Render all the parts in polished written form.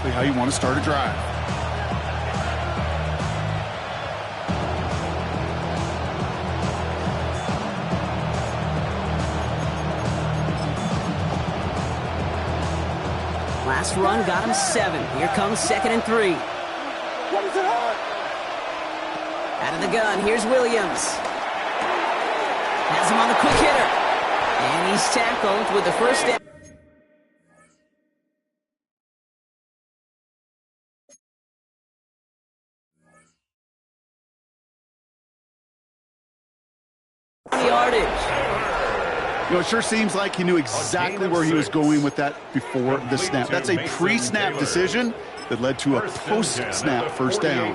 exactly how you want to start a drive. Last run got him 7. Here comes 2nd and 3. Out of the gun, here's Williams. Has him on the quick hitter. And he's tackled with the first down. Yardage. You know, it sure seems like he knew exactly where he was going with that before the snap. That's a pre-snap decision that led to a post-snap first down.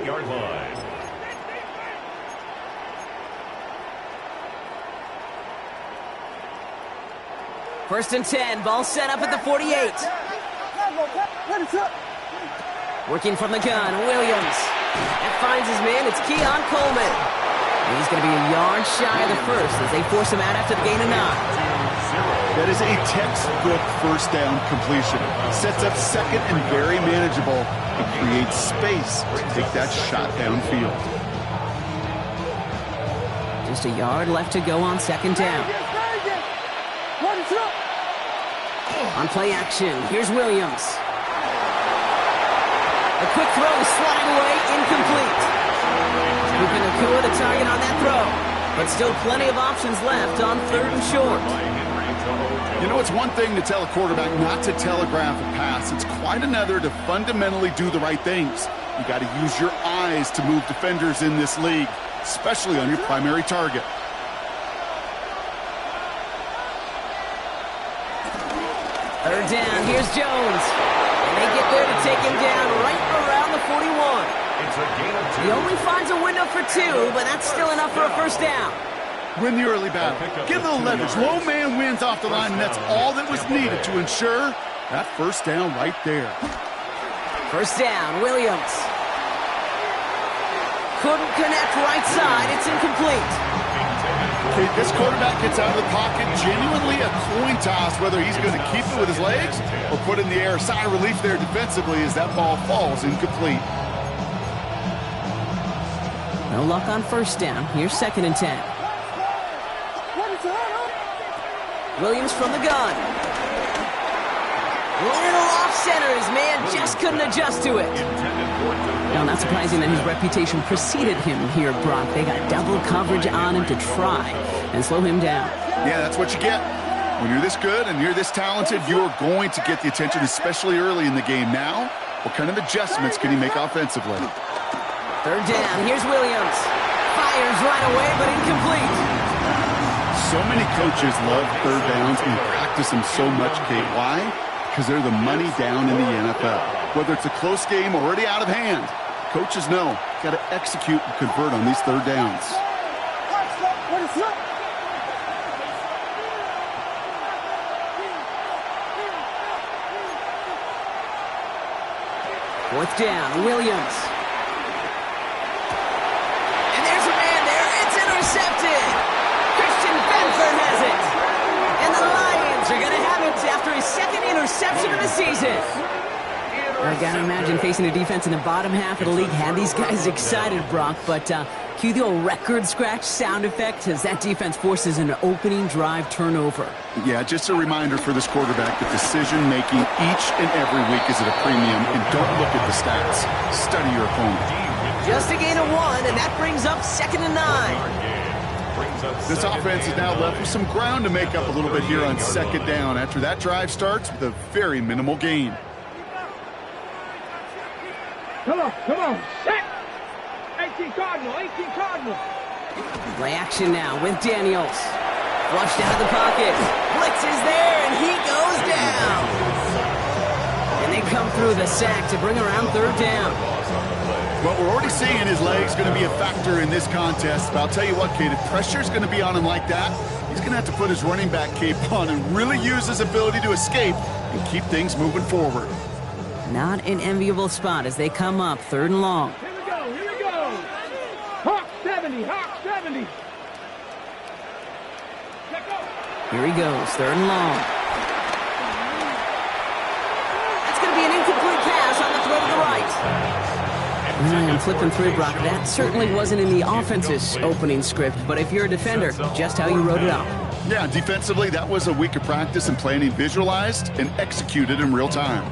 First and 10, ball set up at the 48. Working from the gun, Williams. That finds his man, it's Keon Coleman. And he's going to be a yard shy of the first as they force him out after the gain of 9. That is a textbook first down completion. Sets up second and very manageable and creates space to take that shot downfield. Just a yard left to go on 2nd down. On play action, here's Williams. A quick throw swatted away, incomplete. Puka Nacua the target on that throw. But still plenty of options left on 3rd and short. You know, it's one thing to tell a quarterback not to telegraph a pass. It's quite another to fundamentally do the right things. You got to use your eyes to move defenders in this league, especially on your primary target. Third down, here's Jones. And they get there to take him down right around the 41. He only finds a window for 2, but that's still enough for a first down. Win the early battle. Give them the leverage. Low man wins off the line, and that's all that was needed to ensure that first down right there. First down, Williams. Couldn't connect right side. It's incomplete. Okay, this quarterback gets out of the pocket, genuinely a coin toss, whether he's going to keep it with his legs or put it in the air. Sigh of relief there defensively as that ball falls incomplete. No luck on first down. Here's 2nd and 10. Williams from the gun. Little off center. His man just couldn't adjust to it. Now, not surprising that his reputation preceded him here, Brock. They got double coverage on him to try and slow him down. Yeah, that's what you get. When you're this good and you're this talented, you're going to get the attention, especially early in the game. Now, what kind of adjustments can he make offensively? Third down, here's Williams. Fires right away, but incomplete. So many coaches love third downs and practice them so much, Kate. Why? Because they're the money down in the NFL. Whether it's a close game already out of hand, coaches know got to execute and convert on these third downs. Fourth down, Williams. And there's a man there. It's intercepted. Christian Benford has it. And the Lions are going to have it after his 2nd interception of the season. I got to imagine facing a defense in the bottom half of the league had these guys excited, Brock. But cue the old record scratch sound effect as that defense forces an opening drive turnover. Yeah, just a reminder for this quarterback that decision-making each and every week is at a premium. And don't look at the stats. Study your opponent. Just a gain of 1, and that brings up 2nd and 9. This offense is now left with some ground to make up a little bit here on 2nd down after that drive starts with a very minimal gain. Come on, set! 18 Cardinal. Play action now with Daniels. Flushed out of the pocket. Blitz is there, and he goes down. And they come through the sack to bring around 3rd down. What we're already seeing his legs going to be a factor in this contest. But I'll tell you what, Kate, if pressure's going to be on him like that, he's going to have to put his running back cape on and really use his ability to escape and keep things moving forward. Not an enviable spot as they come up 3rd and long. Here we go. Hawk 70. Here he goes, 3rd and long. That's going to be an incomplete pass on the I'm flipping through, Brock. That certainly wasn't in the offense's opening script, but if you're a defender, just how you wrote it up. Yeah, defensively, that was a week of practice and planning visualized and executed in real time.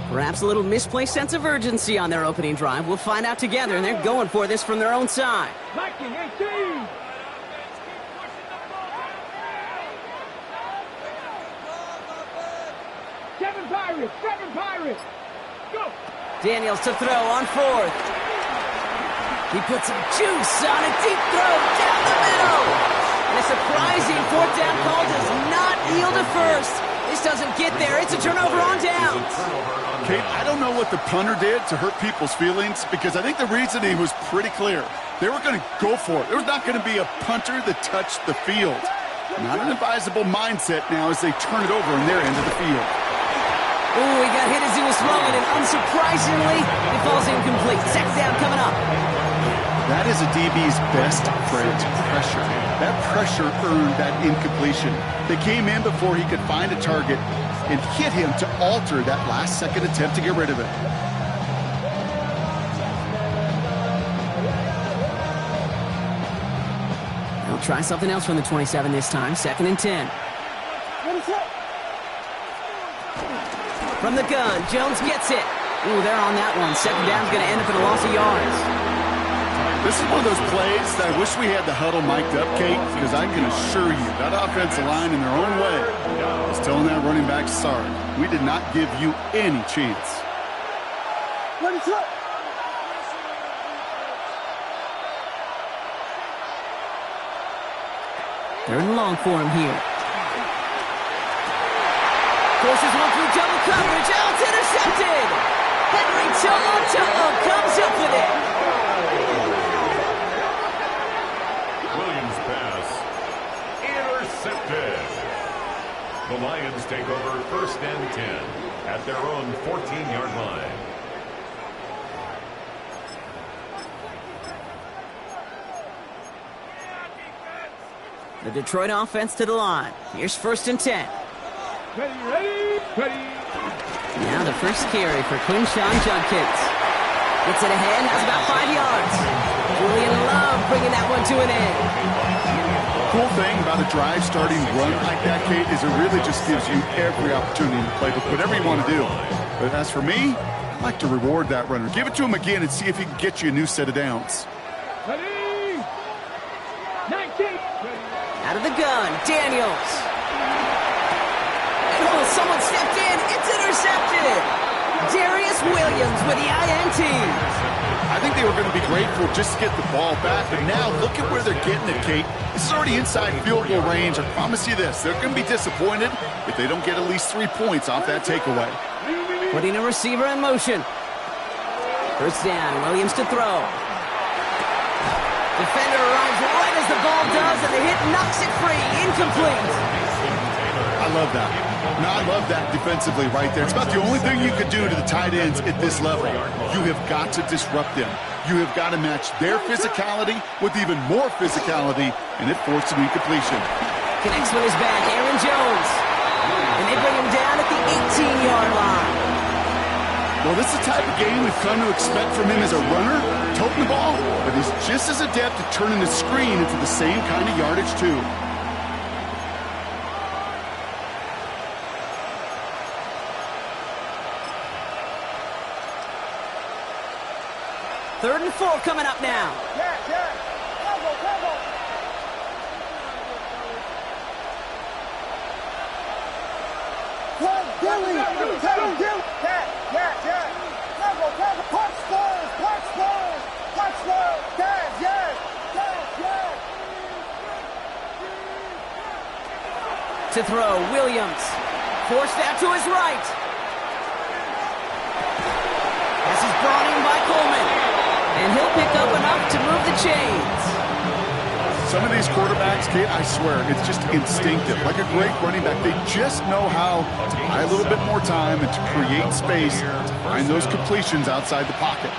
Perhaps a little misplaced sense of urgency on their opening drive. We'll find out together, and they're going for this from their own side. Viking 18. Seven Pirates. Go. Daniels to throw on fourth. He puts some juice on a deep throw down the middle. And a surprising fourth down call does not yield a first. This doesn't get there. It's a turnover on downs. Kate, I don't know what the punter did to hurt people's feelings because I think the reasoning was pretty clear. They were going to go for it. There was not going to be a punter that touched the field. Not an advisable mindset now as they turn it over in their end of the field. Ooh, he got hit as he was throwing, and unsurprisingly, it falls incomplete. Second down coming up. That is a DB's best friend, pressure. That pressure earned that incompletion. They came in before he could find a target and hit him to alter that last-second attempt to get rid of it. They'll try something else from the 27 this time. 2nd and 10. From the gun, Jones gets it. Ooh, they're on that one. Second down's going to end up in a loss of yards. This is one of those plays that I wish we had the huddle mic'd up, Kate, because I can assure you that offensive line in their own way is telling that running back, sorry, we did not give you any chance. They're in long for him here. Forces one through double coverage. Oh, it's intercepted. Henry To'o comes up with it. Williams pass. Intercepted. The Lions take over 1st and 10 at their own 14-yard line. The Detroit offense to the line. Here's 1st and 10. Ready. Now the first carry for Quinshawn Judkins. Gets it ahead, has about 5 yards. Julian Love bringing that one to an end. Cool thing about a drive starting run like that, Kate, is it really just gives you every opportunity to play with whatever you want to do. But as for me, I like to reward that runner. Give it to him again and see if he can get you a new set of downs. Ready. 19. Out of the gun, Daniels. And oh, someone stepped in. It's intercepted. Darius Williams with the INT. I think they were going to be grateful just to get the ball back, but now look at where they're getting it, Kate. This is already inside field goal range. I promise you this, they're going to be disappointed if they don't get at least 3 points off that takeaway. Putting a receiver in motion. First down, Williams to throw. Defender arrives right as the ball does, and the hit knocks it free. Incomplete. I love that. No, I love that defensively right there. It's about the only thing you could do to the tight ends at this level. You have got to disrupt them. You have got to match their physicality with even more physicality, and it forced an incompletion. Connects with his back, Aaron Jones. And they bring him down at the 18-yard line. Well, this is the type of game we've come to expect from him as a runner, toting the ball, but he's just as adept at turning the screen into the same kind of yardage, too. Third and 4 coming up now. To throw, Williams. Forced out to his right. This is brought in by Coleman. And he'll pick up enough to move the chains. Some of these quarterbacks, Kate, I swear, it's just instinctive. Like a great running back, they just know how to buy a little bit more time and to create space, to find those completions outside the pocket.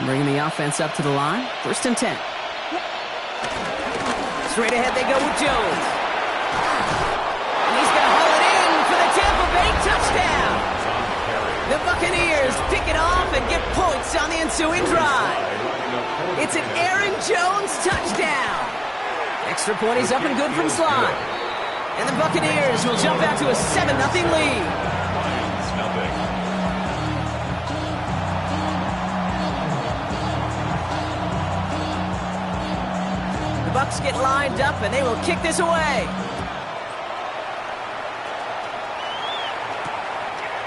Bringing the offense up to the line. 1st and 10. Straight ahead they go with Jones. And he's going to haul it in for the Tampa Bay touchdown. Buccaneers pick it off and get points on the ensuing drive. It's an Aaron Jones touchdown. Extra point is up and good from slot. And the Buccaneers will jump out to a 7-0 lead. The Bucs get lined up and they will kick this away.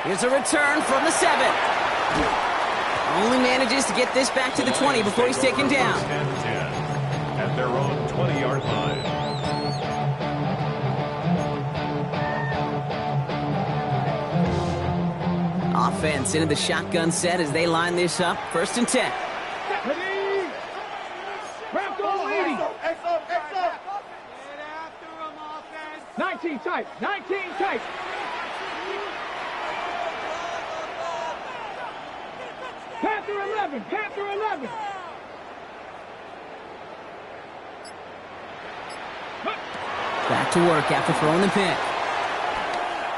Here's a return from the 7. Only manages to get this back to the 20 before he's taken down. At their own 20-yard line. Offense into the shotgun set as they line this up. 1st and 10. Ready? Craft on 80. 19 tight. 19 tight. Panther 11. Panther 11. Back to work after throwing the pick.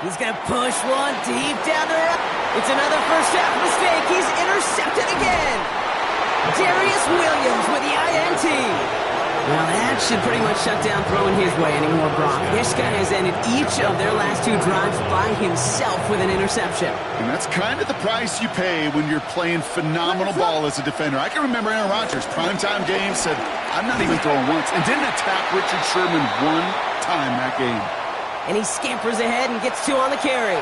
He's going to push one deep down the road. It's another first half mistake. He's intercepted again. Darius Williams with the INT. Well, that should pretty much shut down throwing his way anymore, Brock. This guy has ended each of their last 2 drives by himself with an interception. And that's kind of the price you pay when you're playing phenomenal ball as a defender. I can remember Aaron Rodgers, primetime game, said, I'm not even throwing once, and didn't attack Richard Sherman one time that game. And he scampers ahead and gets 2 on the carry.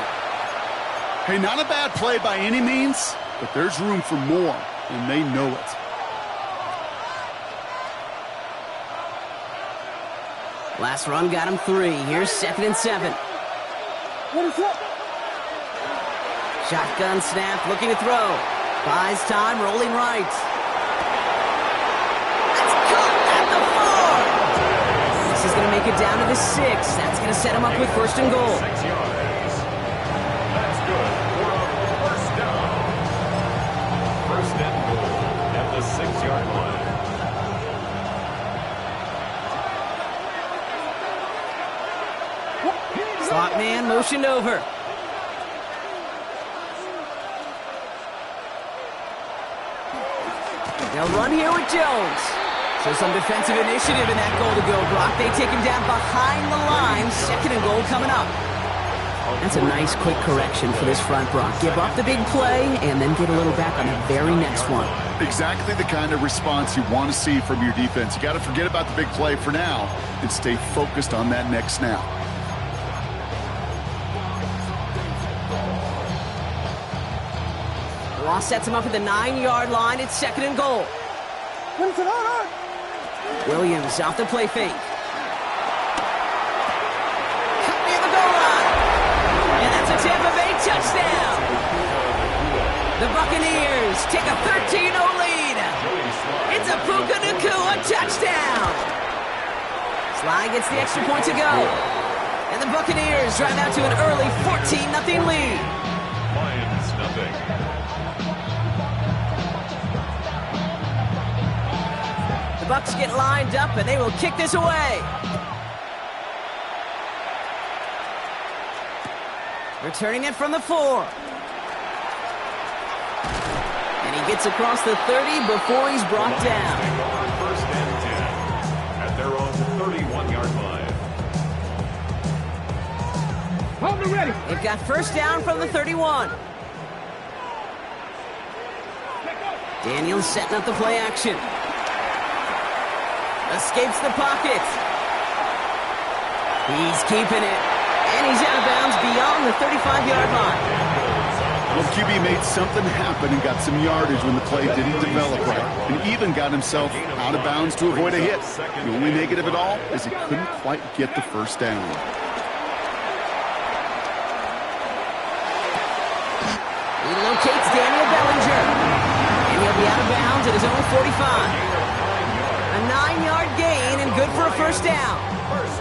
Hey, not a bad play by any means, but there's room for more, and they know it. Last run got him 3. Here's 2nd and 7. Shotgun snap, looking to throw. Buys time, rolling right. That's caught at the 4. This is going to make it down to the 6. That's going to set him up with 1st and goal. 6 yards. That's good for a first down. 1st and goal at the 6-yard line. Slot man motioned over. They'll run here with Jones. So some defensive initiative in that goal to go, Brock. They take him down behind the line. 2nd and goal coming up. That's a nice quick correction for this front, Brock. Give up the big play and then get a little back on the very next one. Exactly the kind of response you want to see from your defense. You got to forget about the big play for now and stay focused on that next snap. Ross sets him up at the 9-yard line. It's 2nd and goal. Williams off the play fake. Cut near the goal line. And that's a Tampa Bay touchdown. The Buccaneers take a 13-0 lead. It's a Puka Nacua touchdown. Sly gets the extra point to go. And the Buccaneers drive out to an early 14-0 lead. Lions nothing. The Bucs get lined up, and they will kick this away. Returning it from the 4. And he gets across the 30 before he's brought down. 1st and 10 at their own 31-yard line. Hold it ready. They've got 1st down from the 31. Daniels setting up the play action. Escapes the pocket. He's keeping it. And he's out of bounds beyond the 35-yard line. Well, QB made something happen and got some yardage when the play didn't develop right, and even got himself out of bounds to avoid a hit. The only negative at all is he couldn't quite get the 1st down. He locates Daniel Bellinger. And he'll be out of bounds at his own 45. A 9-yard gain and good for a 1st down.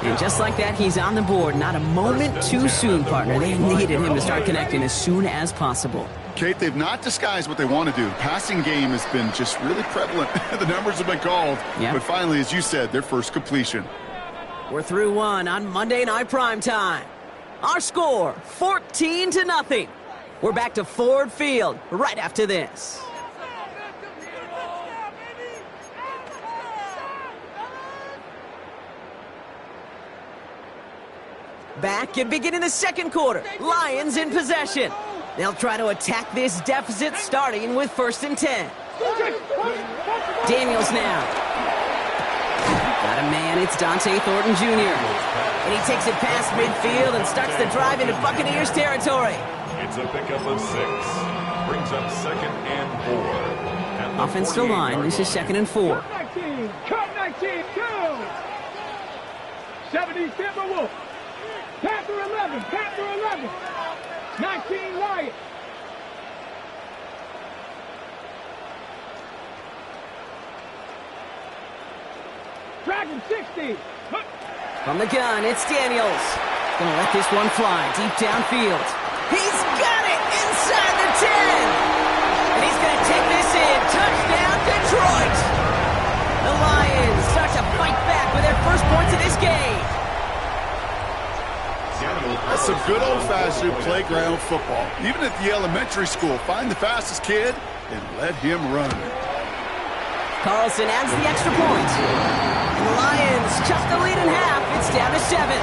And just like that, he's on the board. Not a moment too soon, partner. They needed him to start connecting as soon as possible. Kate, they've not disguised what they want to do. Passing game has been just really prevalent. The numbers have been called. Yep. But finally, as you said, their first completion. We're through 1 on Monday Night Primetime. Our score, 14-0. We're back to Ford Field right after this. Back and beginning the second quarter. Lions in possession. They'll try to attack this deficit starting with 1st and 10. Daniels now. Got a man, it's Dante Thornton Jr. And he takes it past midfield and starts the drive into Buccaneers territory. It's a pickup of 6. Brings up 2nd and 4. Offense to line, this is 2nd and 4. Cut 19, go! 70 Timberwolves. Panther 11, Panther 11. 19 Lions. Dragon 60. From the gun, it's Daniels. Gonna let this one fly deep downfield. He's got it inside the 10. And he's gonna take this in. Touchdown, Detroit. The Lions start to fight back with their first points of this game. That's some good old-fashioned playground football. Even at the elementary school, find the fastest kid and let him run. Carlson adds the extra point. And the Lions just a lead in half. It's down to 7.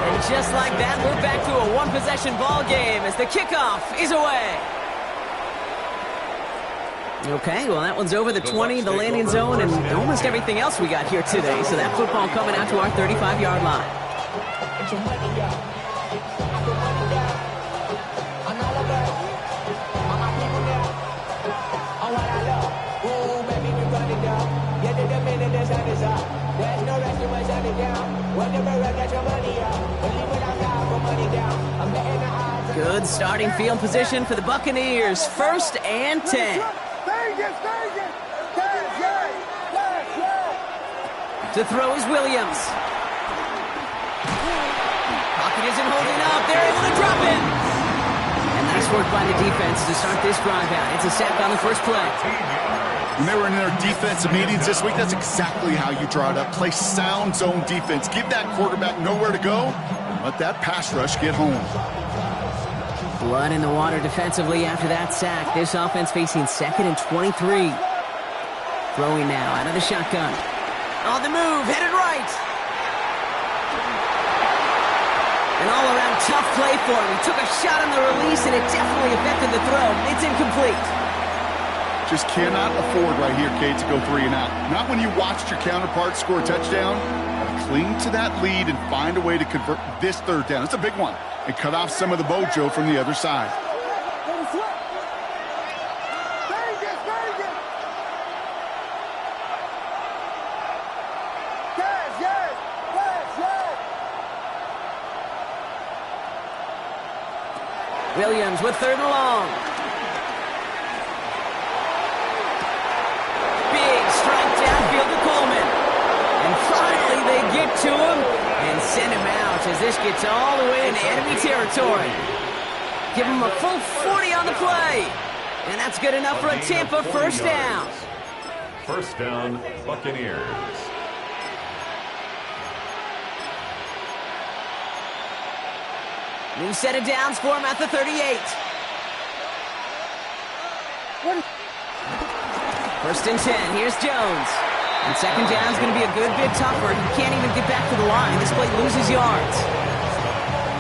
And just like that, we're back to a one-possession ball game as the kickoff is away. Okay, well, that one's over the 20, the landing zone, and almost everything else we got here today. So that football coming out to our 35-yard line. Good starting field position for the Buccaneers. 1st and 10. To throw is Williams. Pocket isn't holding up. They're able to drop it. And nice work by the defense to start this drive out. It's a sack on the first play. When they were in their defensive meetings this week, that's exactly how you draw it up. Play sound zone defense. Give that quarterback nowhere to go and let that pass rush get home. Blood in the water defensively after that sack. This offense facing 2nd and 23. Throwing now out of the shotgun. On the move, headed right. An all-around tough play for him. He took a shot on the release, and it definitely affected the throw. It's incomplete. Just cannot afford right here, Kate, to go 3 and out. Not when you watched your counterpart score a touchdown. Gotta cling to that lead and find a way to convert this 3rd down. It's a big one. And cut off some of the mojo from the other side. Williams with 3rd and long. Big strike downfield to Coleman. And finally they get to him and send him out as this gets all the way into enemy territory. Give him a full 40 on the play. And that's good enough for a Tampa 1st down. 1st down, Buccaneers. New set of downs for him at the 38. 1st and 10. Here's Jones. And 2nd down is going to be a good bit tougher. He can't even get back to the line. This play loses yards.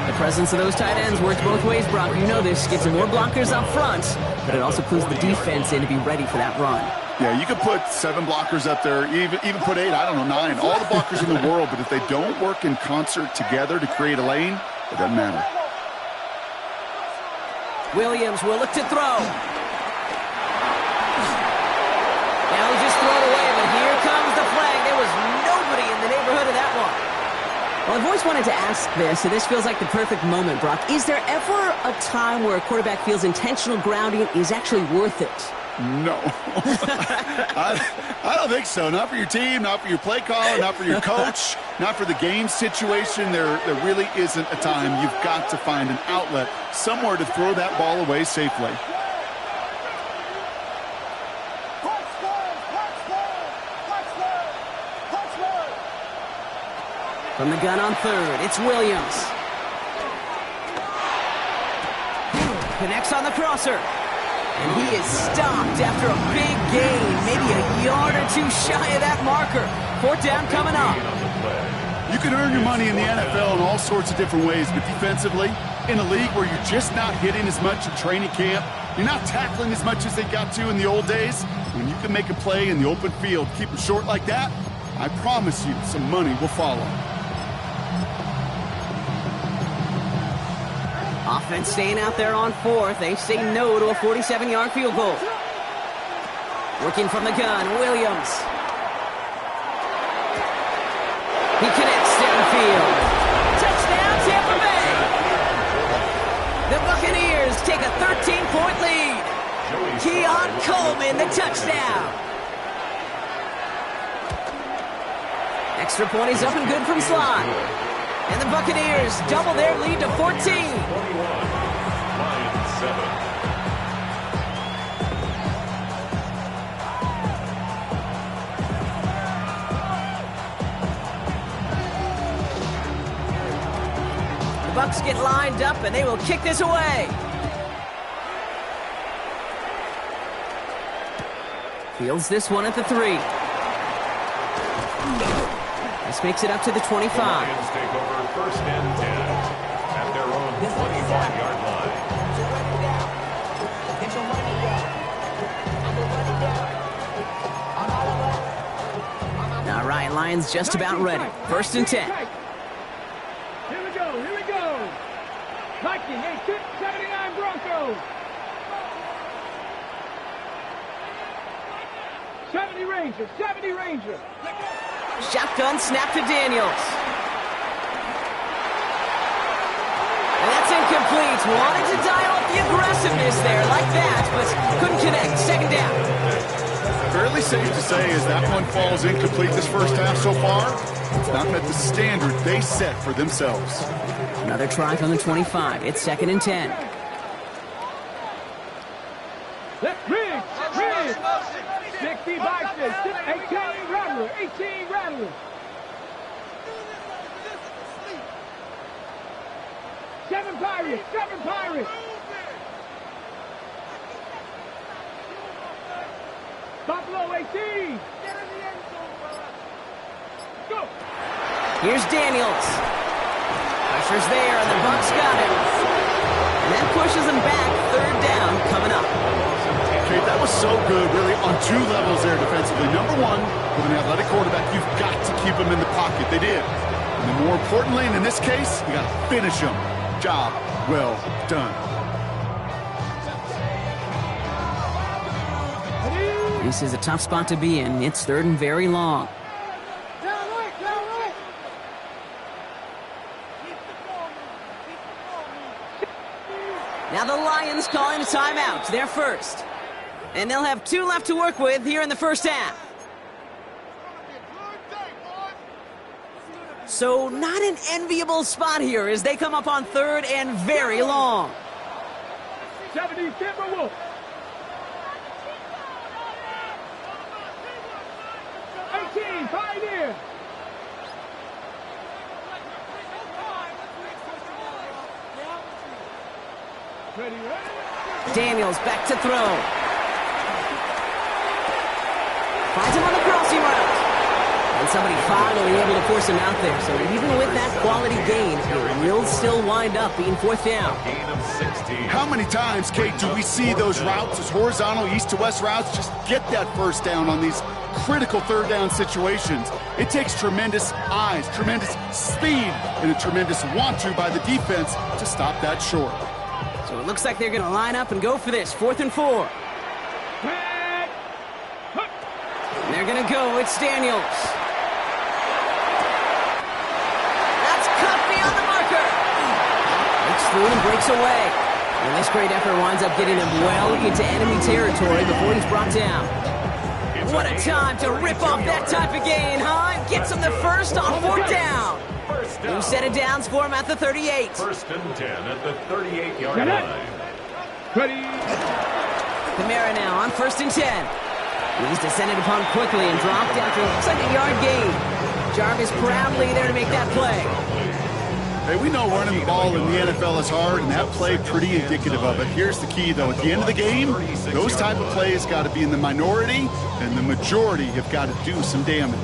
The presence of those tight ends works both ways, Brock. You know this. Gets more blockers up front, but it also clues the defense in to be ready for that run. Yeah, you could put 7 blockers up there, even put 8, I don't know, 9. All the blockers in the world, but if they don't work in concert together to create a lane, it doesn't matter. Williams will look to throw. Now he just throw it away, but here comes the flag. There was nobody in the neighborhood of that one. Well, I've always wanted to ask this, and this feels like the perfect moment, Brock. Is there ever a time where a quarterback feels intentional grounding is actually worth it? No. I don't think so. Not for your team, not for your play caller, not for your coach, not for the game situation. There really isn't a time. You've got to find an outlet, somewhere to throw that ball away safely. From the gun on third, it's Williams. Connects on the crosser. And he is stopped after a big gain, maybe a yard or two shy of that marker. Fourth down coming up. You can earn your money in the NFL in all sorts of different ways, but defensively, in a league where you're just not hitting as much in training camp, you're not tackling as much as they got to in the old days, when you can make a play in the open field, keep them short like that, I promise you some money will follow. Offense staying out there on fourth. They say no to a 47-yard field goal. Working from the gun, Williams. He connects downfield. Touchdown, Tampa Bay! The Buccaneers take a 13-point lead. Keon Coleman, the touchdown. Extra point is up and good from Slide. And the Buccaneers double their lead to 14. 21, Lions 7. The Bucs get lined up, and they will kick this away. Fields this one at the 3. This makes it up to the 25. Lions take over first and 10 at their own 25-yard line. All right, Lions just about ready. First and 10. Here we go. Viking, 79 Broncos. 70 Rangers. Shotgun snap to Daniels. And that's incomplete. Wanted to dial up the aggressiveness there like that, but couldn't connect. Second down. Fairly safe to say as that one falls incomplete this first half so far, it's not met the standard they set for themselves. Another try from the 25. It's second and 10. Let's Riggs. 60 boxes. 18 Rattler. 7 Pirates. Buffalo 18. Go. Here's Daniels. Pressure's there, and the Bucs got him. And that pushes him back. Third down coming up. Okay, that was so good, really, on two levels there defensively. Number one, with an athletic quarterback, you've got to keep him in the pocket. They did. And then more importantly, and in this case, you got to finish him. Job well done. This is a tough spot to be in. It's third and very long. Now the Lions calling a timeout. They're first. And they'll have 2 left to work with here in the first half. So not an enviable spot here as they come up on third and very long. 70 Timberwolves. 18 Pioneer. Ready. Daniels back to throw. Finds him on the crossing route. And somebody finally able to force him out there. So even with that quality gain, it will still wind up being fourth down. Gain of 16. How many times, Kate, do we see those routes, those horizontal east to west routes, just get that first down on these critical third down situations? It takes tremendous eyes, tremendous speed, and a tremendous want-to by the defense to stop that short. So it looks like they're going to line up and go for this. 4th and 4. And they're going to go. It's Daniels. That's cut beyond the marker. Breaks through and breaks away. And this great effort winds up getting him well into enemy territory before he's brought down. What a time to rip off that type of gain, huh? Gets him the first on 4th down. New set of downs for him at the 38. First and 10 at the 38-yard line. Ready. Kamara now on 1st and 10. He's descended upon quickly and dropped after it looks like a yard gain. Jarvis proudly there to make that play. Hey, we know running the ball in the NFL is hard, and that play pretty indicative of it. Here's the key, though. At the end of the game, those type of plays got to be in the minority, and the majority have got to do some damage.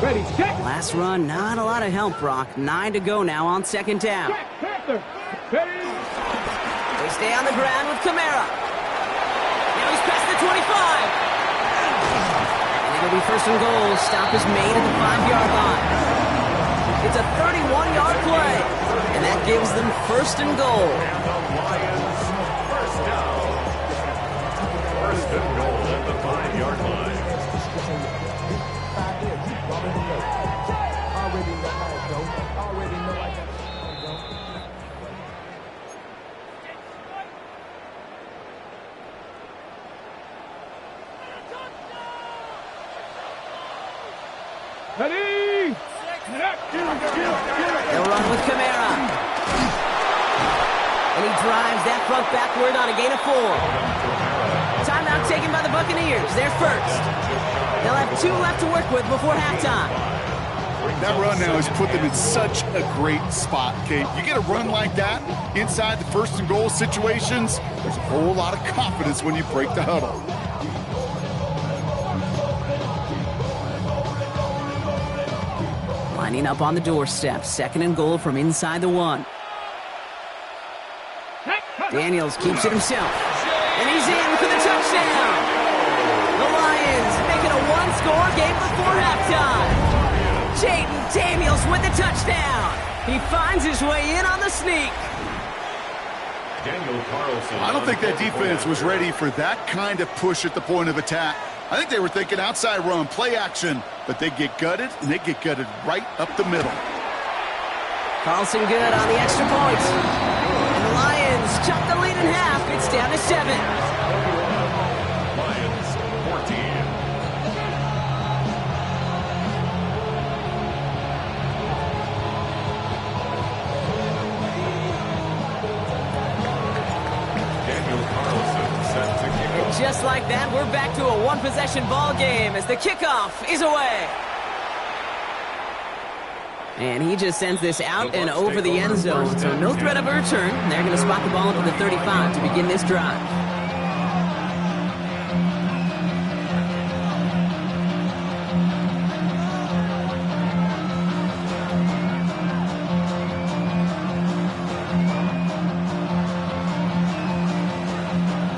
Ready, set. Last run, not a lot of help, Brock. 9 to go now on second down. Set, Panther. Ready. They stay on the ground with Kamara. Now he's past the 25. And it'll be first and goal. Stop is made at the 5-yard line. It's a 31-yard play. And that gives them first and goal. And the Lions first down. First and goal at the 5-yard line. Ready. They'll run with Kamara. And he drives that front backward on a gain of 4. Timeout taken by the Buccaneers. They're first. They'll have 2 left to work with before halftime. That run now has put them in such a great spot, Kate. You get a run like that inside the first and goal situations, there's a whole lot of confidence when you break the huddle. Lining up on the doorstep. Second and goal from inside the 1. Daniels keeps it himself. And he's in for the touchdown. The Lions making a one-score game before halftime. Jaden Daniels with the touchdown. He finds his way in on the sneak. Daniel Carlson. I don't think that defense was ready for that kind of push at the point of attack. I think they were thinking outside run, play action, but they get gutted, and they get gutted right up the middle. Carlson good on the extra point. And the Lions chop the lead in half. It's down to 7. Lions 14. Daniel Carlson set to kick off. Just like that, we're back to a one-possession ball game as the kickoff is away. And he just sends this out and over the end zone, so no threat of a return. They're going to spot the ball at the 35 to begin this drive.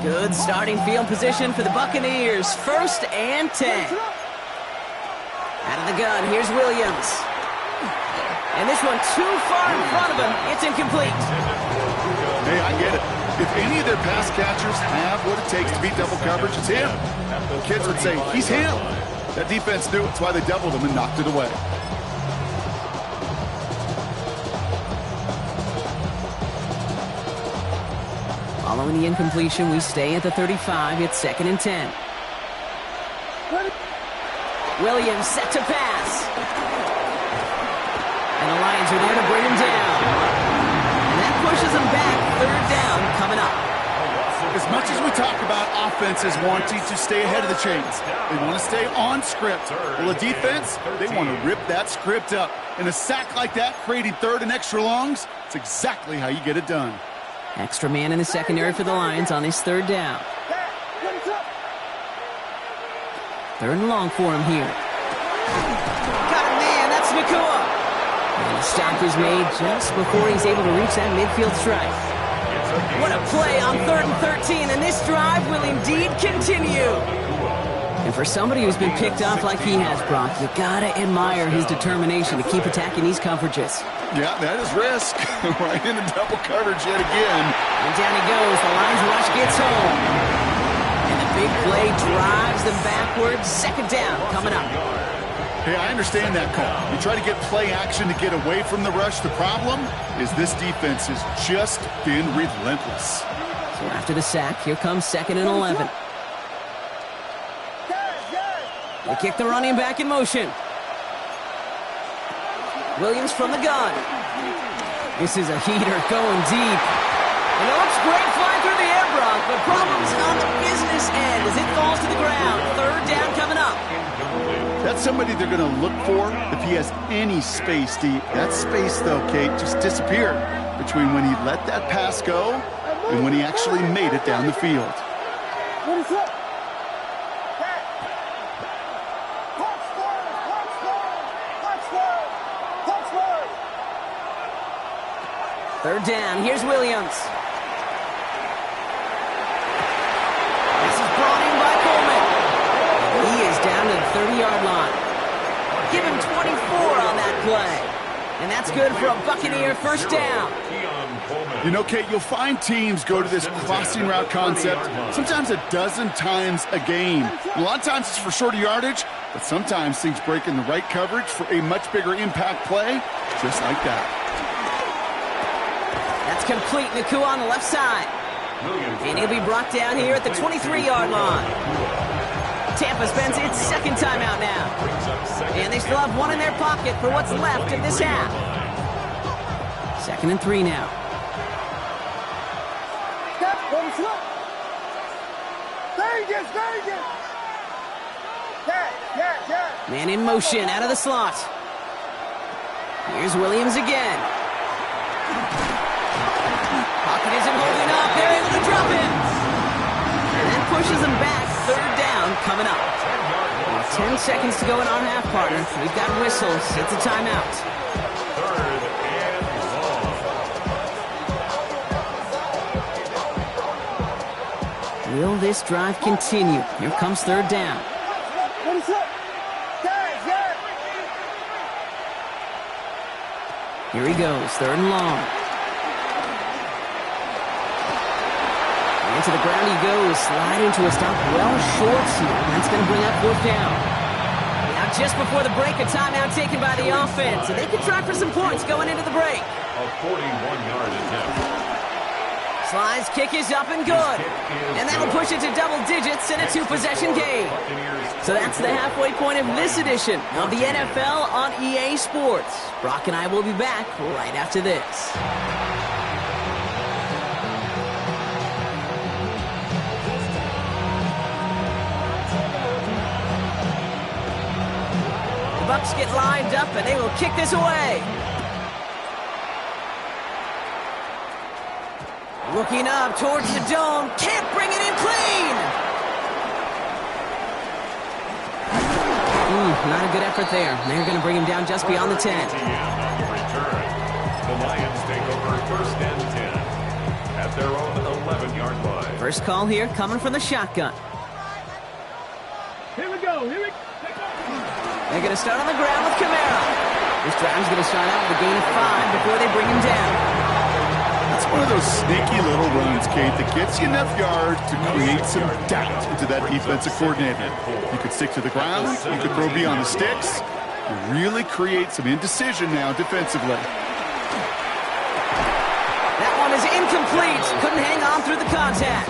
Good starting field position for the Buccaneers. First and 10. Out of the gun, here's Williams. And this one too far in front of him. It's incomplete. Hey, I get it. If any of their pass catchers have what it takes to beat double coverage, it's him. The kids would say, he's him. That defense knew it. That's why they doubled him and knocked it away. Following the incompletion, we stay at the 35. It's second and 10. Williams set to pass. And the Lions are there to bring him down. And that pushes him back. Third down coming up. As much as we talk about offenses wanting to stay ahead of the chains, they want to stay on script. Well, the defense, they want to rip that script up. And a sack like that, creating third and extra longs, it's exactly how you get it done. Extra man in the secondary for the Lions on this third down. Third and long for him here. Got him, man. That's Nakua. And the stop is made just before he's able to reach that midfield strike. What a play on 3rd and 13, and this drive will indeed continue. And for somebody who's been picked off like he has, Brock, you gotta admire his determination to keep attacking these coverages. Yeah, that is risk. Right into double coverage yet again. And down he goes. The Lions rush gets home. And the big play drives them backwards. Second down coming up. Hey, I understand that call. You try to get play action to get away from the rush. The problem is this defense has just been relentless. So after the sack, here comes second and 11. They kick the running back in motion. Williams from the gun. This is a heater going deep. And it looks great flying through the air, Brock, but problems on the business end as it falls to the ground. Third down coming up. That's somebody they're going to look for if he has any space deep. That space, though, Kate, just disappeared between when he let that pass go and when he actually made it down the field. Third down. Here's Williams. This is brought in by Coleman. And he is down to the 30-yard line. Give him 24 on that play. And that's good for a Buccaneer first down. You know, Kate, you'll find teams go to this crossing route concept sometimes a dozen times a game. A lot of times it's for shorter yardage, but sometimes things break in the right coverage for a much bigger impact play, just like that. That's complete. Nacua on the left side. And he'll be brought down here at the 23-yard line. Tampa spends its second timeout now. And they still have one in their pocket for what's left of this half. 2nd and 3 now. Man in motion out of the slot. Here's Williams again. Pocket isn't holding up. They're able to drop him. And that pushes them back. Third down coming up. 10 seconds to go in our half, partner. We've got whistles. It's a timeout. Third and long. Will this drive continue? Here comes third down. Here he goes. Third and long. And to the ground he goes. Slide into a stop well short here. That's going to bring up fourth down. Now just before the break, a timeout taken by the offense. So they can try for some points going into the break. A 41-yard attempt. Slide's kick is up and good. And that'll push it to double digits in a two-possession game. So that's the halfway point of this edition of the NFL on EA Sports. Brock and I will be back right after this. The Bucs get lined up and they will kick this away. Looking up towards the dome. Can't bring it in clean. Not a good effort there. They're going to bring him down just beyond the 10. The Lions take over first and 10 at their own 11-yard line. First call here coming from the shotgun. Here we go. They're going to start on the ground with Kamara. This drive's going to start out with a gain of 5 before they bring him down. It's one of those sneaky little runs, Kate, that gets you enough yards to create some doubt into that defensive coordinator. You could stick to the ground. You could throw beyond the sticks. You really create some indecision now defensively. That one is incomplete. Couldn't hang on through the contact.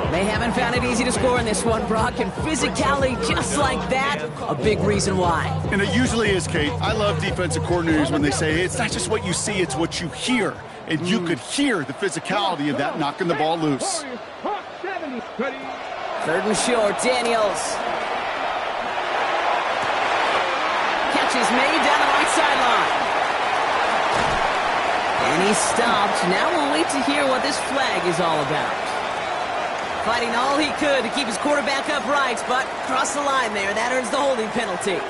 They haven't found it easy to score in this one, Brock, and physicality just like that, a big reason why. And it usually is, Kate. I love defensive coordinators when they say, it's not just what you see, it's what you hear. And you could hear the physicality of that knocking the ball loose. 3rd and short, Daniels. Catch is made down the right sideline. And he's stopped. Now we'll wait to hear what this flag is all about. Fighting all he could to keep his quarterback upright, but crossed the line there. That earns the holding penalty.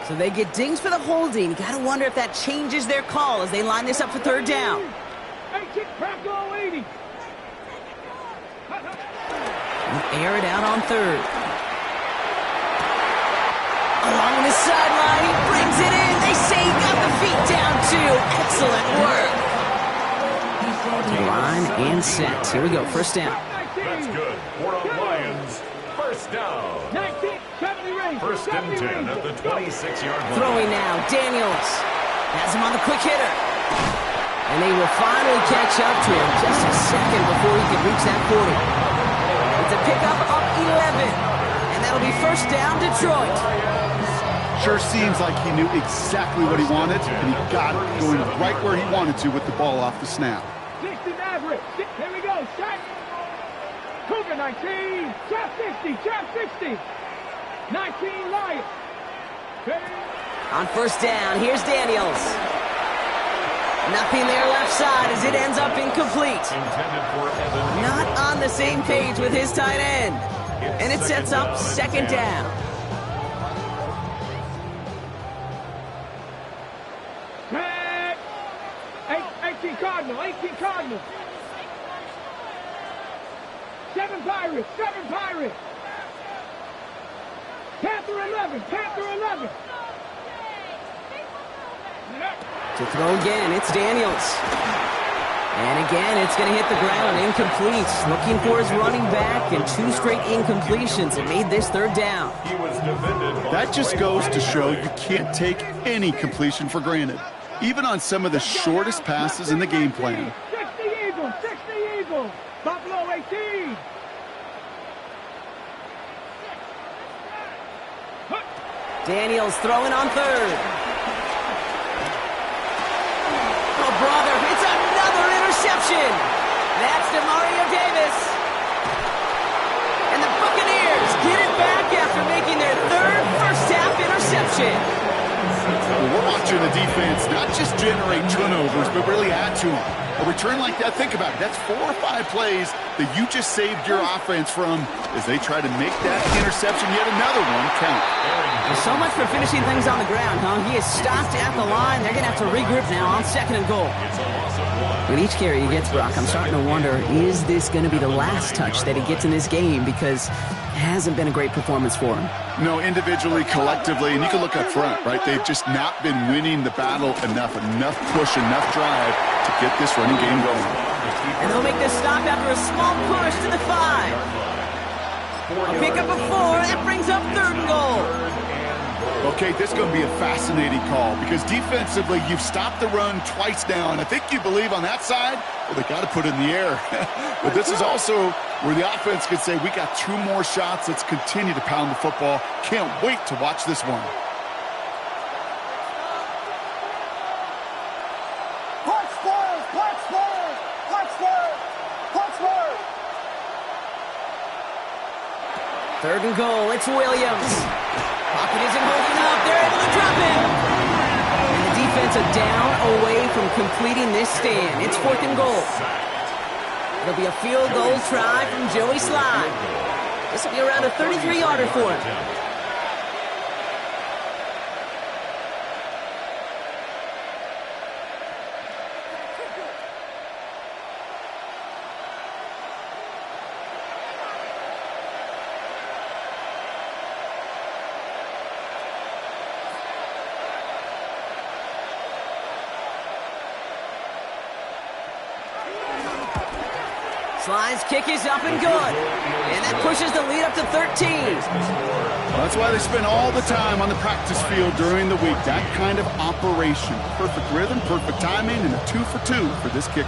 So they get dings for the holding. You gotta wonder if that changes their call as they line this up for third down. Air it out on third. Along the sideline, he brings it in. They say he got the feet down too. Excellent work. Line and set. Here we go. First down. That's good for the Lions. First down. First and 10 at the 26-yard line. Throwing now. Daniels has him on the quick hitter. And they will finally catch up to him just a second before he can reach that 40. It's a pickup of 11. And that'll be first down, Detroit. Sure seems like he knew exactly what he wanted, and he got it going right where he wanted to with the ball off the snap. 60 Maverick. Here we go. Shot. Cougar 19. Trap 60. Trap 60. 19 Lions. On first down, here's Daniels. Nothing there left side as it ends up incomplete. Not on the same page with his tight end. And it sets up second down. Tag. 18 Cardinal. 18 Cardinal. 7 Pirates. 7 Pirates. Panther 11. Panther 11. To throw again, it's Daniels. And again, it's going to hit the ground, incomplete. Looking for his running back, and 2 straight incompletions. It made this third down. That just goes to show you can't take any completion for granted, even on some of the shortest passes in the game plan. 60 Eagles, 60 Eagles. Buffalo 18. Daniels throwing on third. Oh, brother, it's another interception. That's DeMario Davis. And the Buccaneers get it back after making their third first-half interception. Well, we're watching the defense not just generate turnovers, but really add to them. A return like that, think about it. That's 4 or 5 plays that you just saved your offense from as they try to make that interception, yet another one, count. So much for finishing things on the ground, huh? He is stopped at the line. They're going to have to regroup now on second and goal. With each carry he gets, Brock, I'm starting to wonder, is this going to be the last touch that he gets in this game? Because it hasn't been a great performance for him. No, individually, collectively, and you can look up front, right? They've just not been winning the battle enough push, enough drive to get this running game going. And they'll make this stop after a small push to the 5. A pickup of 4, that brings up third and goal. Okay, this is going to be a fascinating call because defensively, you've stopped the run twice now, and I think you believe on that side, well, they got to put it in the air. But this is also where the offense could say, we got 2 more shots. Let's continue to pound the football. Can't wait to watch this one. Third and goal, it's Williams. Pocket isn't holding up, they're able to drop him. And the defense are down away from completing this stand. It's 4th and goal. It'll be a field goal try from Joey Slye. This will be around a 33-yarder for him. Slye's kick is up and good. And that pushes the lead up to 13. Well, that's why they spend all the time on the practice field during the week. That kind of operation. Perfect rhythm, perfect timing, and a 2 for 2 for this kicker.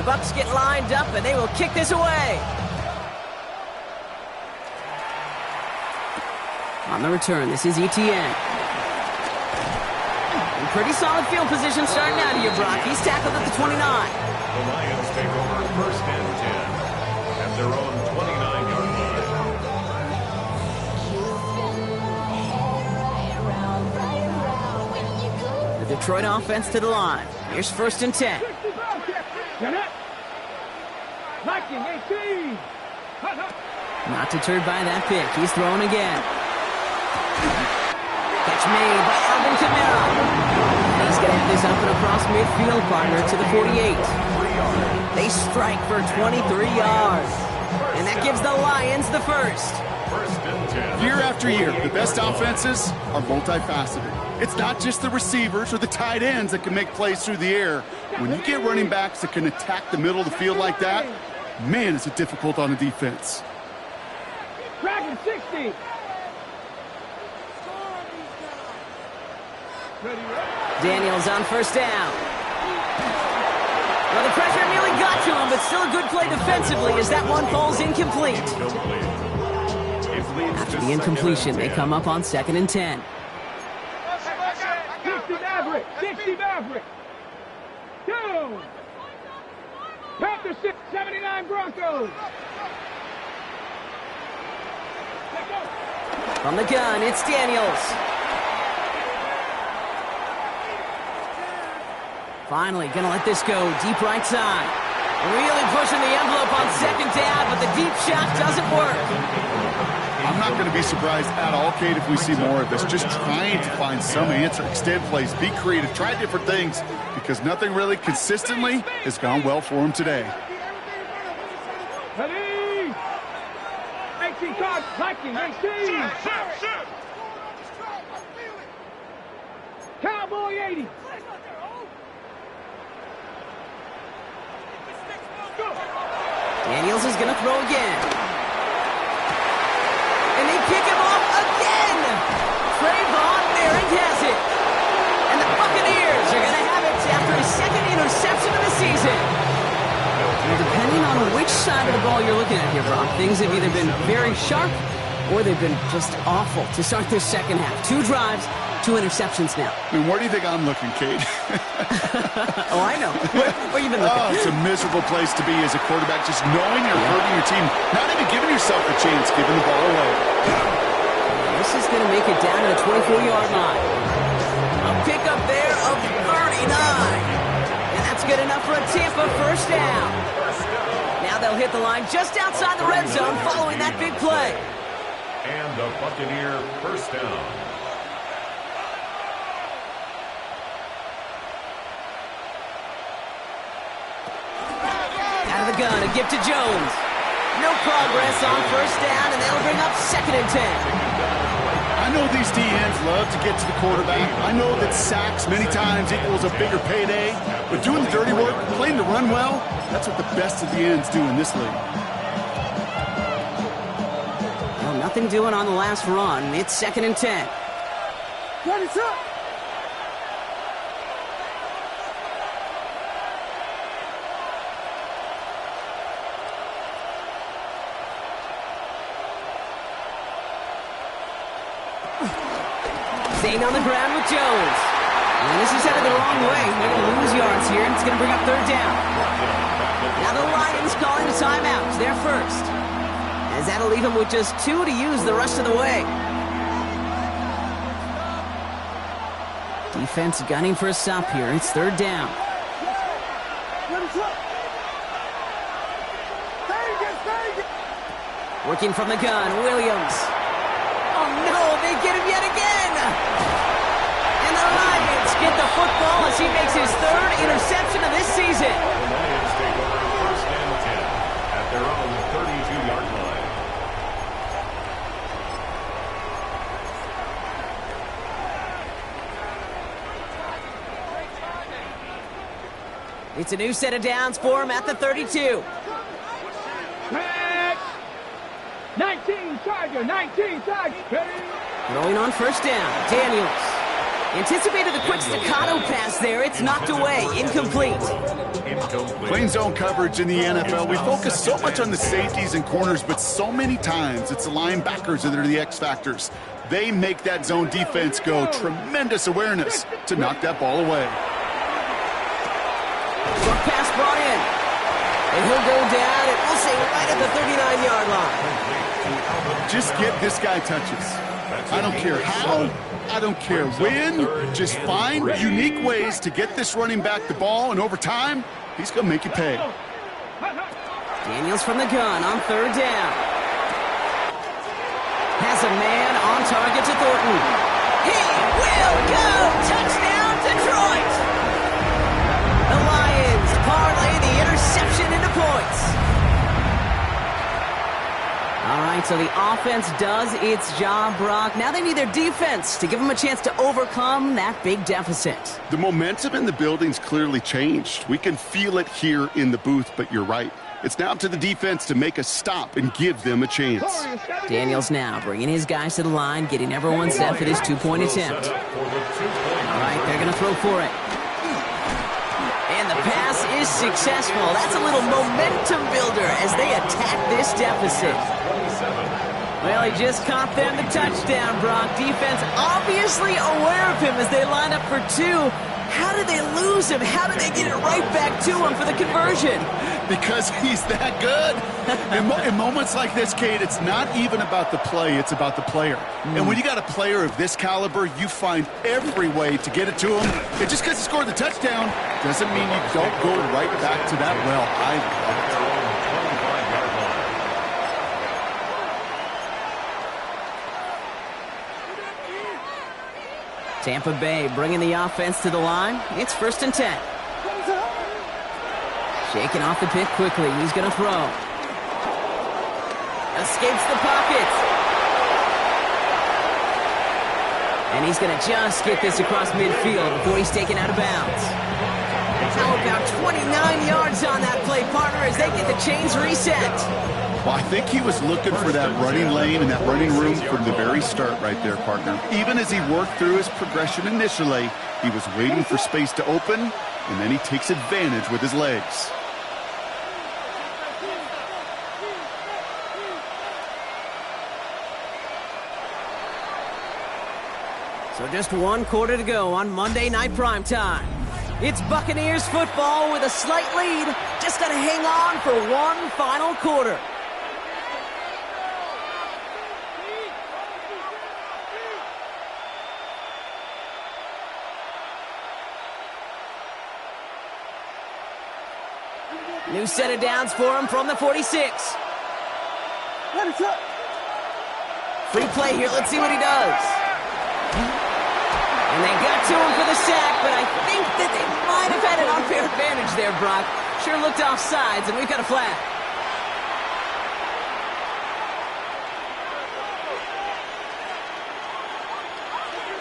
The Bucs get lined up, and they will kick this away. On the return, this is Etienne. In pretty solid field position starting out here, Brock. He's tackled at the 29. The Lions take over first and 10 at their own 29-yard line. The Detroit offense to the line. Here's first and 10. Not deterred by that pick. He's throwing again. Catch made by Alvin Kamara. And he's going to have this up and across midfield, partner, to the 48. They strike for 23 yards. And that gives the Lions the first. Year after year, the best offenses are multifaceted. It's not just the receivers or the tight ends that can make plays through the air. When you get running backs that can attack the middle of the field like that, man, is it difficult on the defense. Dragon 60. Daniels on first down. Well, the pressure nearly got to him, but still a good play defensively as that one falls incomplete. After the incompletion, they come up on second and 10. 60 Maverick. 60 Maverick. Down. Pat After 6, 79 Broncos. Let's go. From the gun, it's Daniels. Finally, gonna let this go deep right side. Really pushing the envelope on second down, but the deep shot doesn't work. I'm not going to be surprised at all, Kate, if we see more of this. Just trying to find some answer, extend plays, be creative, try different things, because nothing really consistently has gone well for him today. Ready? 18 cards, Vikings, 18. Cowboy 80. Daniels is gonna throw again. And they pick him off again. Trayvon Merrick has it. And the Buccaneers are going to have it after his second interception of the season. Now, depending on which side of the ball you're looking at here, Brock, things have either been very sharp or they've been just awful to start this second half. 2 drives, 2 interceptions now. I mean, where do you think I'm looking, Kate? Oh, I know. Where you been looking? Oh, it's a miserable place to be as a quarterback, just knowing you're hurting your team, not even giving yourself a chance, giving the ball away. This is going to make it down to the 24-yard line. A pickup there of 39. And that's good enough for a Tampa first down. Now they'll hit the line just outside the red zone following that big play. And the Buccaneer first down. Out of the gun, a gift to Jones. No progress on first down, and they'll bring up 2nd and 10. I know these DNs love to get to the quarterback. I know that sacks many times equals a bigger payday, but doing the dirty work, playing to run well, that's what the best of the ends do in this league. Well, nothing doing on the last run. It's 2nd and 10. What is up? Staying on the ground with Jones. And this is headed the wrong way. They're going to lose yards here, and it's going to bring up 3rd down. Now the Lions calling a timeout. They're first. As that'll leave them with just 2 to use the rest of the way. Defense gunning for a stop here. It's 3rd down. Working from the gun, Williams. Oh no, they get him yet again! And the Lions get the football as he makes his 3rd interception of this season. The Lions take over first and 10 at their own 32-yard line. It's a new set of downs for him at the 32. Pass. 19 Charger, 19 Charger. Ready? Going on first down, Daniels. Anticipated the quick staccato pass there. It's knocked away, incomplete. Playing zone coverage in the NFL, we focus so much on the safeties and corners, but so many times it's the linebackers that are the X factors. They make that zone defense go. Tremendous awareness to knock that ball away. Short pass brought in. And he'll go down, and we'll say right at the 39-yard line. Just get this guy touches. I don't care how, I don't care when, just find unique ways to get this running back the ball, and over time, he's going to make you pay. Daniels from the gun on 3rd down. Has a man on target to Thornton. He will go! Touchdown, Detroit! The Lions parlay the interception into points. All right, so the offense does its job, Brock. Now they need their defense to give them a chance to overcome that big deficit. The momentum in the building's clearly changed. We can feel it here in the booth, but you're right. It's now up to the defense to make a stop and give them a chance. Daniels now bringing his guys to the line, getting everyone set for this two-point attempt. All right, they're going to throw for it. And the pass is successful. That's a little momentum builder as they attack this deficit. Well, he just caught them the touchdown, Brock. Defense obviously aware of him as they line up for 2. How did they lose him? How did they get it right back to him for the conversion? Because he's that good. In moments like this, Kate, it's not even about the play, it's about the player. And when you got a player of this caliber, you find every way to get it to him. And just because he scored the touchdown doesn't mean you don't go right back to that well. I love it. Tampa Bay bringing the offense to the line. It's 1st and 10. Shaking off the pick quickly. He's going to throw. Escapes the pocket. And he's going to just get this across midfield before he's taken out of bounds. How about 29 yards on that play, partner, as they get the chains reset? Well, I think he was looking for that running lane and that running room from the very start right there, partner. Even as he worked through his progression initially, he was waiting for space to open, and then he takes advantage with his legs. So just 1 quarter to go on Monday Night Primetime. It's Buccaneers football with a slight lead. Just got to hang on for one final quarter. New set of downs for him from the 46. Free play here. Let's see what he does. And they got to him for the sack, but I think that they might have had an unfair advantage there, Brock. Sure looked off sides, and we've got a flag.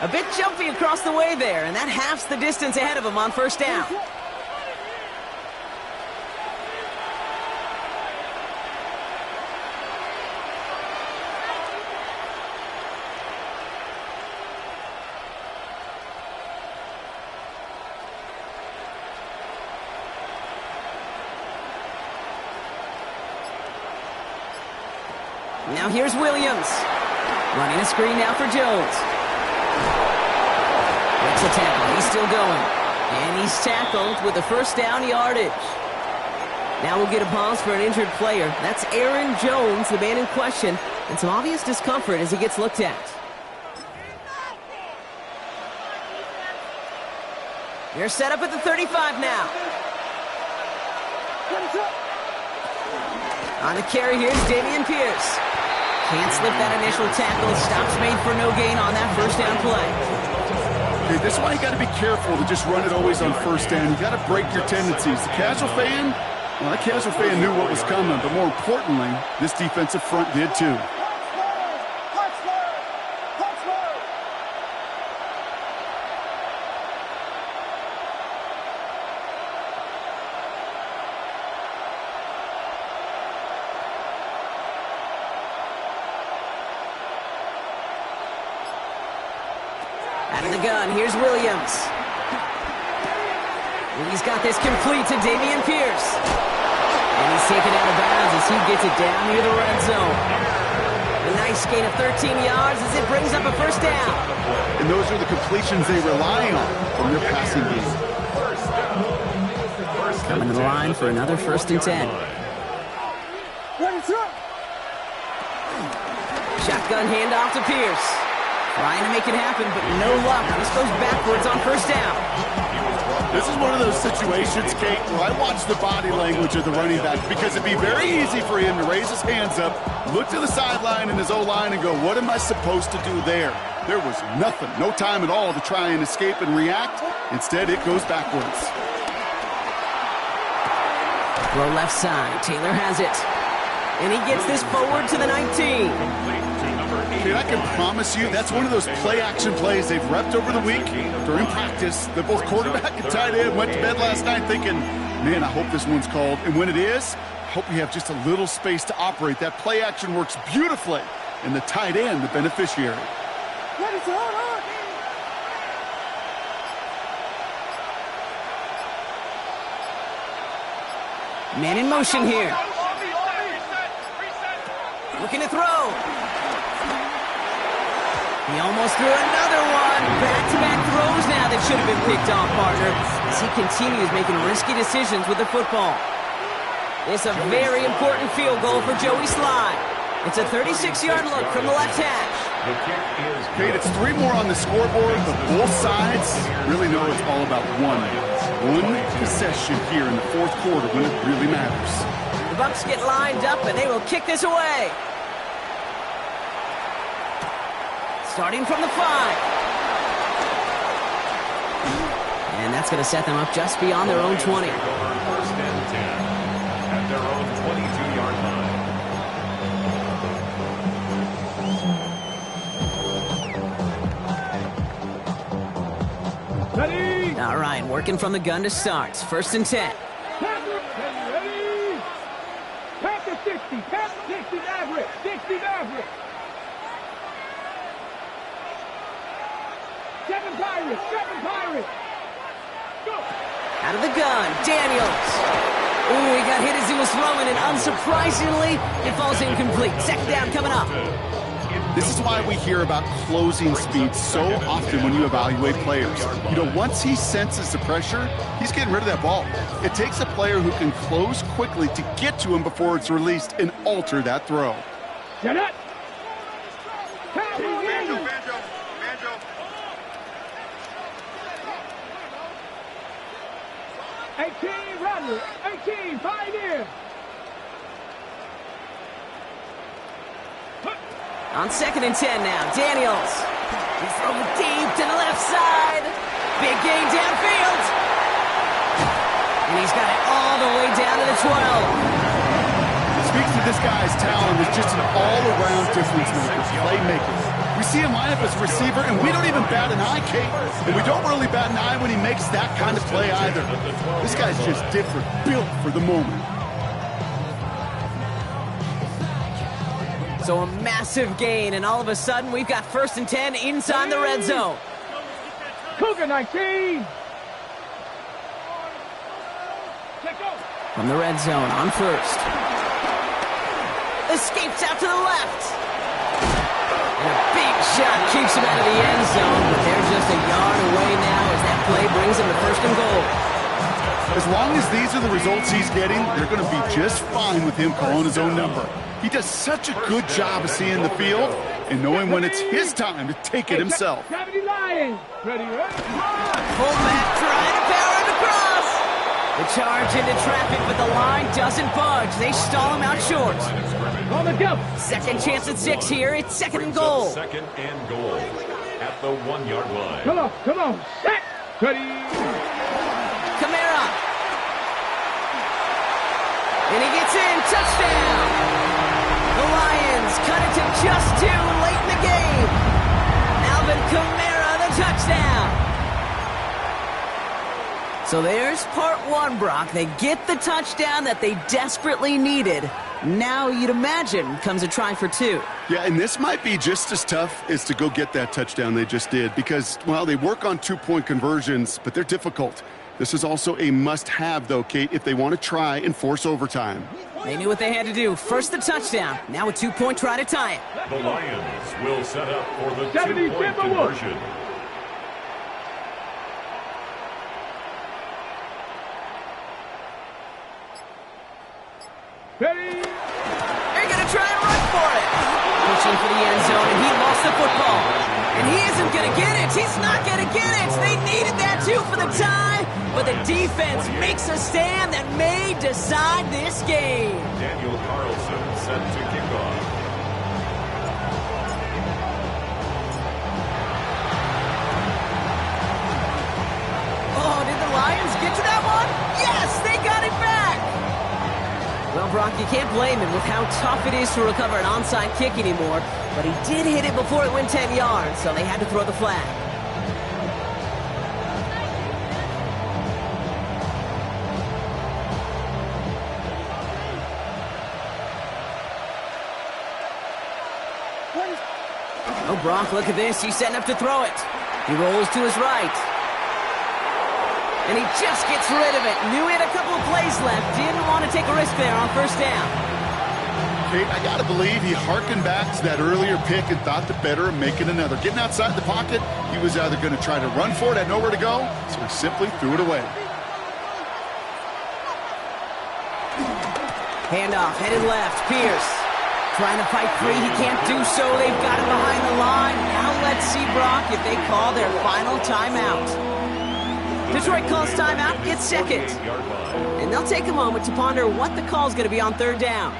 A bit jumpy across the way there, and that halves the distance ahead of him on 1st down. Now here's Williams. Running a screen now for Jones. Breaks a tackle. He's still going. And he's tackled with the 1st down yardage. Now we'll get a pause for an injured player. That's Aaron Jones, the man in question, and some obvious discomfort as he gets looked at. They're set up at the 35 now. On the carry, here's Dameon Pierce. Can't slip that initial tackle. Stops made for no gain on that 1st down play. Okay, this is why you got to be careful to just run it always on 1st down. You got to break your tendencies. The casual fan, well, that casual fan knew what was coming, but more importantly, this defensive front did too. Out of the gun, here's Williams. He's got this complete to Dameon Pierce. And he's taken out of bounds as he gets it down near the red zone. A nice gain of 13 yards as it brings up a 1st down. And those are the completions they rely on from their passing game. Coming to the line for another 1st and 10. Shotgun handoff to Pierce. Trying to make it happen, but no luck. This goes backwards on 1st down. This is one of those situations, Kate, where I watch the body language of the running back because it'd be very easy for him to raise his hands up, look to the sideline in his O-line and go, what am I supposed to do there? There was nothing, no time at all to try and escape and react. Instead, it goes backwards. Throw left side. Taylor has it. And he gets this forward to the 19. Kate, I can promise you that's one of those play-action plays they've repped over the week during practice. They're both quarterback and tight end went to bed last night thinking, man, I hope this one's called. And when it is, I hope we have just a little space to operate. That play-action works beautifully, and the tight end, the beneficiary. Man in motion here. Looking to throw. He almost threw another one. Back-to-back throws now that should have been picked off, partner, as he continues making risky decisions with the football. It's a very important field goal for Joey Slye. It's a 36-yard look from the left hash. The kick is Kate, it's 3 more on the scoreboard, but both sides really know it's all about one possession here in the fourth quarter when it really matters. The Bucs get lined up, and they will kick this away. Starting from the 5. And that's going to set them up just beyond their own 20. First and 10 at their own 22-yard line. Ready? All right, working from the gun to start. First and 10. Ready? Pass to 60. Pass to 60 average. 60 average. 7 Pirates. 7 Pirates. Go. Out of the gun, Daniels. Ooh, he got hit as he was throwing, and unsurprisingly, it falls incomplete. Second down coming up. This is why we hear about closing speed so often when you evaluate players. You know, once he senses the pressure, he's getting rid of that ball. It takes a player who can close quickly to get to him before it's released and alter that throw. Get it. 18, Rodney. 18, Pioneer. On second and 10 now, Daniels. He's throwing deep to the left side. Big gain downfield. And he's got it all the way down to the 12. It speaks to this guy's talent as just an all-around difference maker, playmaker. We see him line up as a receiver, and we don't even bat an eye, Kate. And we don't really bat an eye when he makes that kind of play either. This guy's just different, built for the moment. So a massive gain, and all of a sudden, we've got first and 10 inside the red zone. Cougar 19. From the red zone on first. Escapes out to the left. And a big shot keeps him out of the end zone, but they're just a yard away now as that play brings him to first and goal. As long as these are the results he's getting, they're going to be just fine with him calling his own number. He does such a good job of seeing the field and knowing when it's his time to take it himself. Gravity Lions. Ready, ready. Fullback trying to power him across. The charge into traffic, but the line doesn't budge. They stall him out short. On the go. Second chance at 6 here. It's second and goal. Second and goal at the 1-yard line. Come on, come on. Set. Ready. Kamara. And he gets in. Touchdown. The Lions cut it to just 2 late in the game. Alvin Kamara, the touchdown. So there's part 1, Brock. They get the touchdown that they desperately needed. Now, you'd imagine, comes a try for 2. Yeah, and this might be just as tough as to go get that touchdown they just did because, well, they work on 2-point conversions, but they're difficult. This is also a must-have, though, Kate, if they want to try and force overtime. They knew what they had to do. First the touchdown. Now a 2-point try to tie it. The Lions will set up for the 70 2-point Timberwolves. conversion. Ready. They're going to try and run for it. Pushing for the end zone, and he lost the football. And he isn't going to get it. He's not going to get it. They needed that, too, for the tie. But the defense makes a stand that may decide this game. Daniel Carlson set to kick off. Oh, did the Lions get to that one? Yes, they got it back. Well, Brock, you can't blame him with how tough it is to recover an onside kick anymore. But he did hit it before it went 10 yards, so they had to throw the flag. Oh, Brock, look at this. He's setting up to throw it. He rolls to his right. And he just gets rid of it. Knew he had a couple of plays left. Didn't want to take a risk there on first down. Kate, I got to believe he hearkened back to that earlier pick and thought the better of making another. Getting outside the pocket, he was either going to try to run for it, had nowhere to go, so he simply threw it away. Handoff, headed left, Pierce. Trying to fight free, he can't do so. They've got him behind the line. Now let's see, Brock, if they call their final timeout. Detroit calls timeout, it's second. And they'll take a moment to ponder what the call's going to be on third down.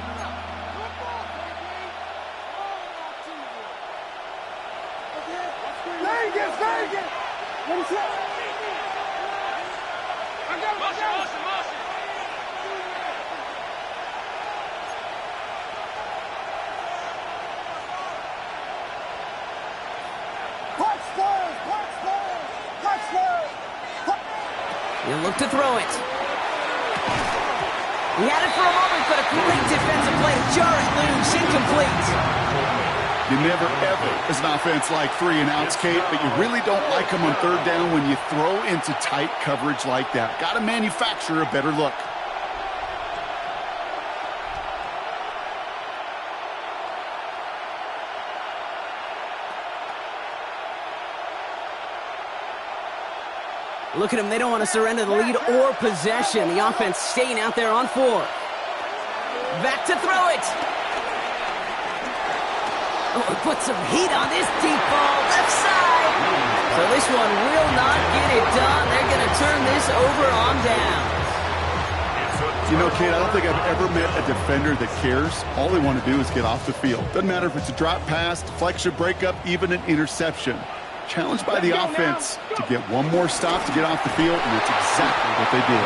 He'll look to throw it. He had it for a moment, but a great defensive play to jar it loose, incomplete. You never, ever, as an offense, like 3 and outs, Kate, but you really don't like them on third down when you throw into tight coverage like that. Got to manufacture a better look. Look at them, they don't want to surrender the lead or possession. The offense staying out there on 4. Back to throw it. Oh, put some heat on this deep ball, left side. So this one will not get it done. They're going to turn this over on down. You know, Kate, I don't think I've ever met a defender that cares. All they want to do is get off the field. Doesn't matter if it's a drop pass, deflection, breakup, even an interception. Challenged by the offense to get one more stop to get off the field, and that's exactly what they did.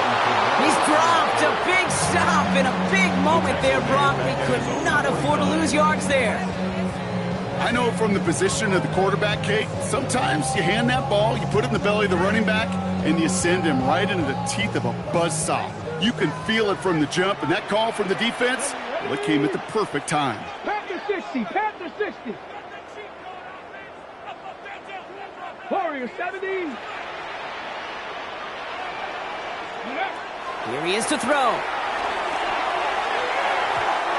He's dropped a big stop in a big moment there, Brock. They could not afford to lose yards there. I know from the position of the quarterback, Kate, sometimes you hand that ball, you put it in the belly of the running back, and you send him right into the teeth of a buzzsaw. You can feel it from the jump, and that call from the defense, well, it came at the perfect time. Panther 60, Panther 60. Warrior 70. Here he is to throw.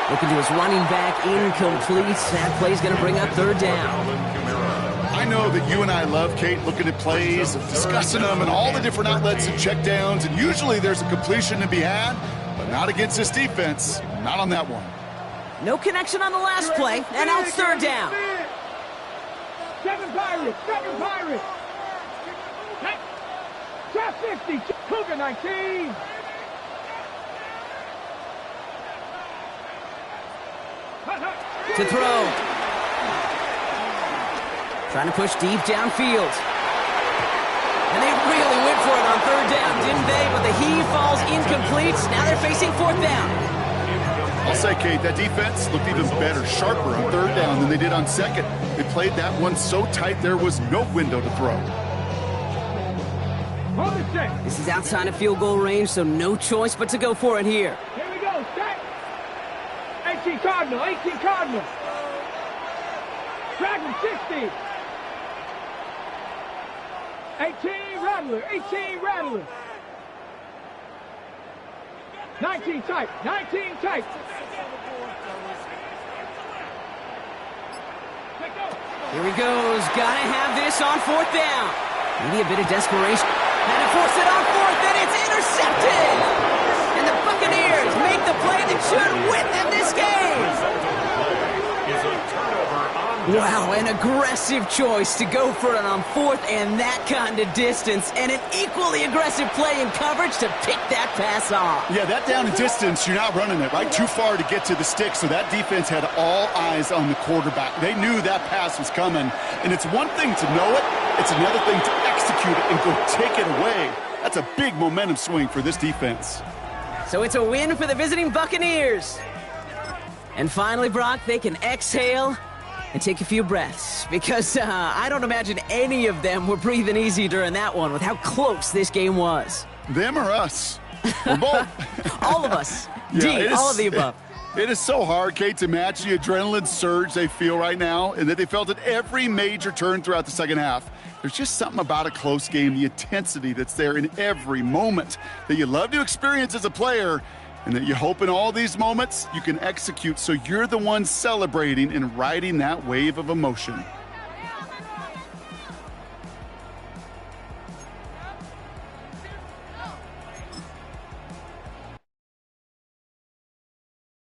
Looking to his running back, incomplete. That play's going to bring up third down. I know that you and I love, Kate, looking at plays, discussing them, and all the different outlets and check downs, and usually there's a completion to be had, but not against this defense, not on that one. No connection on the last play, and now it's third down. 7 Pirates, 7 Pirates. Trap 50, Cougar 19. To throw. Trying to push deep downfield. And they really went for it on third down, didn't they? But the heave falls incomplete. Now they're facing fourth down. I'll say, Kate, that defense looked even better, sharper on third down than they did on second. They played that one so tight there was no window to throw. This is outside of field goal range, so no choice but to go for it here. Here we go, set. 18 Cardinal, 18 Cardinal. Dragon 60. 18 Rattler, 18 Rattler. 19 type, 19 type. Here he goes. Gotta have this on fourth down. Maybe a bit of desperation. And to force it on fourth, and it's intercepted. And the Buccaneers make the play that should win them this game. Wow, an aggressive choice to go for it on fourth and that kind of distance, and an equally aggressive play in coverage to pick that pass off. Yeah, that down and distance, you're not running it, right? Too far to get to the stick, so that defense had all eyes on the quarterback. They knew that pass was coming, and it's one thing to know it, it's another thing to execute it and go take it away. That's a big momentum swing for this defense. So it's a win for the visiting Buccaneers. And finally, Brock, they can exhale and take a few breaths, because I don't imagine any of them were breathing easy during that one with how close this game was. Them or us? We're both. All of us. Yeah, all of the above. It is so hard, Kate, to match the adrenaline surge they feel right now, and that they felt at every major turn throughout the second half. There's just something about a close game, the intensity that's there in every moment that you love to experience as a player, and that you hope in all these moments you can execute so you're the one celebrating and riding that wave of emotion.